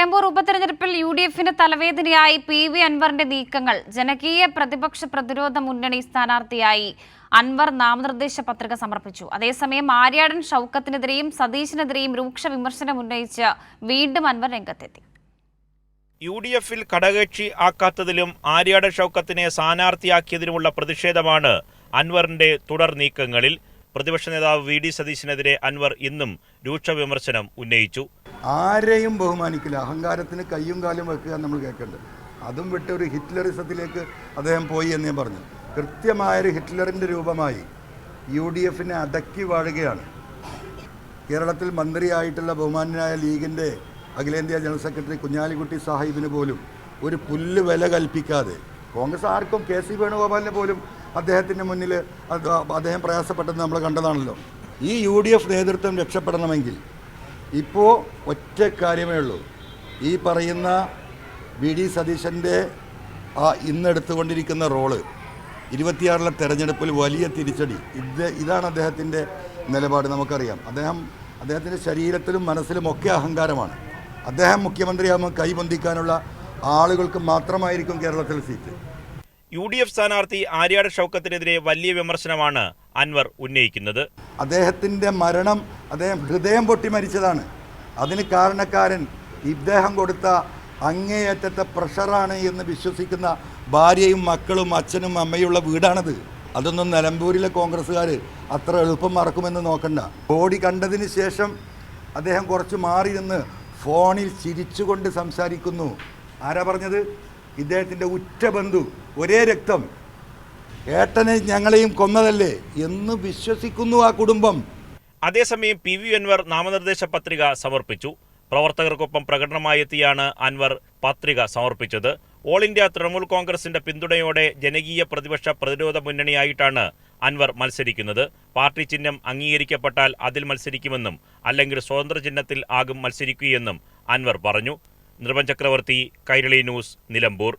നിലമ്പൂർ ഉപതെരഞ്ഞെടുപ്പിൽ യുഡിഎഫിന് തലവേദനയായി PV അൻവറിന്റെ നീക്കങ്ങൾ. ജനകീയ പ്രതിപക്ഷ പ്രതിരോധ മുന്നണി സ്ഥാനാർത്ഥിയായി അൻവർ നാമനിർദ്ദേശ പത്രിക സമർപ്പിച്ചു. അതേസമയം ആര്യാടൻ ഷൗക്കത്തിനെതിരെയും സതീശിനെതിരെയും രൂക്ഷ വിമർശനം ഉന്നയിച്ച് വീണ്ടും അൻവർ രംഗത്തെത്തി. യുഡിഎഫിൽ ഘടകകക്ഷി ആക്കാത്തതിലും ആര്യാടൻ ഷൗക്കത്തിനെ സ്ഥാനാർത്ഥിയാക്കിയതിലുമുള്ള പ്രതിഷേധമാണ് അൻവറിന്റെ തുടർ നീക്കങ്ങളിൽ. പ്രതിപക്ഷ നേതാവ് VD സതീശിനെതിരെ അൻവർ ഇന്നും രൂക്ഷ വിമർശനം ഉന്നയിച്ചു. ആരെയും ബഹുമാനിക്കില്ല, അഹങ്കാരത്തിന് കയ്യും കാലും വെക്കുക നമ്മൾ കേൾക്കേണ്ടത്. അതും വിട്ട് ഒരു ഹിറ്റ്ലറിസത്തിലേക്ക് അദ്ദേഹം പോയി എന്ന് ഞാൻ പറഞ്ഞു. കൃത്യമായൊരു ഹിറ്റ്ലറിൻ്റെ രൂപമായി UDFനെ അടക്കി വാഴുകയാണ്. കേരളത്തിൽ മന്ത്രിയായിട്ടുള്ള ബഹുമാന്യനായ ലീഗിൻ്റെ അഖിലേന്ത്യാ ജനറൽ സെക്രട്ടറി കുഞ്ഞാലിക്കുട്ടി സാഹിബിന് പോലും ഒരു പുല്ല് വില കൽപ്പിക്കാതെ, കോൺഗ്രസ് ആർക്കും KC വേണുഗോപാലിന് പോലും അദ്ദേഹത്തിൻ്റെ മുന്നിൽ അദ്ദേഹം പ്രയാസപ്പെട്ടത് നമ്മൾ കണ്ടതാണല്ലോ. ഈ UDF നേതൃത്വം രക്ഷപ്പെടണമെങ്കിൽ ഇപ്പോൾ ഒറ്റ കാര്യമേ ഉള്ളൂ. ഈ പറയുന്ന VD സതീശൻ്റെ ഇന്നെടുത്തുകൊണ്ടിരിക്കുന്ന റോള് 26-ലെ തെരഞ്ഞെടുപ്പിൽ വലിയ തിരിച്ചടി. ഇതാണ് അദ്ദേഹത്തിൻ്റെ നിലപാട്. നമുക്കറിയാം, അദ്ദേഹത്തിൻ്റെ ശരീരത്തിലും മനസ്സിലും ഒക്കെ അഹങ്കാരമാണ്. അദ്ദേഹം മുഖ്യമന്ത്രിയാകുമ്പോൾ കൈബന്ധിക്കാനുള്ള ആളുകൾക്ക് മാത്രമായിരിക്കും കേരളത്തിൽ സീറ്റ്. UDF സ്ഥാനാർത്ഥി ആര്യാടൻ ഷൗക്കത്തിനെതിരെ വലിയ വിമർശനമാണ് അൻവർ ഉന്നയിക്കുന്നത്. അദ്ദേഹത്തിൻ്റെ മരണം അദ്ദേഹം ഹൃദയം പൊട്ടി മരിച്ചതാണ്. അതിന് കാരണക്കാരൻ ഇദ്ദേഹം കൊടുത്ത അങ്ങേയറ്റത്തെ പ്രഷറാണ് എന്ന് വിശ്വസിക്കുന്ന ഭാര്യയും മക്കളും അച്ഛനും അമ്മയുള്ള വീടാണത്. അതൊന്നും നിലമ്പൂരിലെ കോൺഗ്രസ്സുകാർ അത്ര എളുപ്പം മറക്കുമെന്ന് നോക്കണ്ട. ബോഡി കണ്ടതിന് ശേഷം അദ്ദേഹം കുറച്ച് മാറി നിന്ന് ഫോണിൽ ചിരിച്ചുകൊണ്ട് സംസാരിക്കുന്നു. ആരാ പറഞ്ഞത്? ഇദ്ദേഹത്തിൻ്റെ ഉറ്റ ബന്ധു, ഒരേ രക്തം, ഏട്ടനെ ഞങ്ങളെയും കൊന്നതല്ലേ എന്ന് വിശ്വസിക്കുന്നു ആ കുടുംബം. അതേസമയം PV അൻവർ നാമനിർദ്ദേശ പത്രിക സമർപ്പിച്ചു. പ്രവർത്തകർക്കൊപ്പം പ്രകടനമായി എത്തിയാണ് അൻവർ പത്രിക സമർപ്പിച്ചത്. ഓൾ ഇന്ത്യ തൃണമൂൽ കോൺഗ്രസിന്റെ പിന്തുണയോടെ ജനകീയ പ്രതിപക്ഷ പ്രതിരോധ മുന്നണിയായിട്ടാണ് അൻവർ മത്സരിക്കുന്നത്. പാർട്ടി ചിഹ്നം അംഗീകരിക്കപ്പെട്ടാൽ അതിൽ മത്സരിക്കുമെന്നും അല്ലെങ്കിൽ സ്വതന്ത്ര ചിഹ്നത്തിൽ ആകും മത്സരിക്കുകയെന്നും അൻവർ പറഞ്ഞു. നിർഭൻ ചക്രവർത്തി, കൈരളി ന്യൂസ്, നിലമ്പൂർ.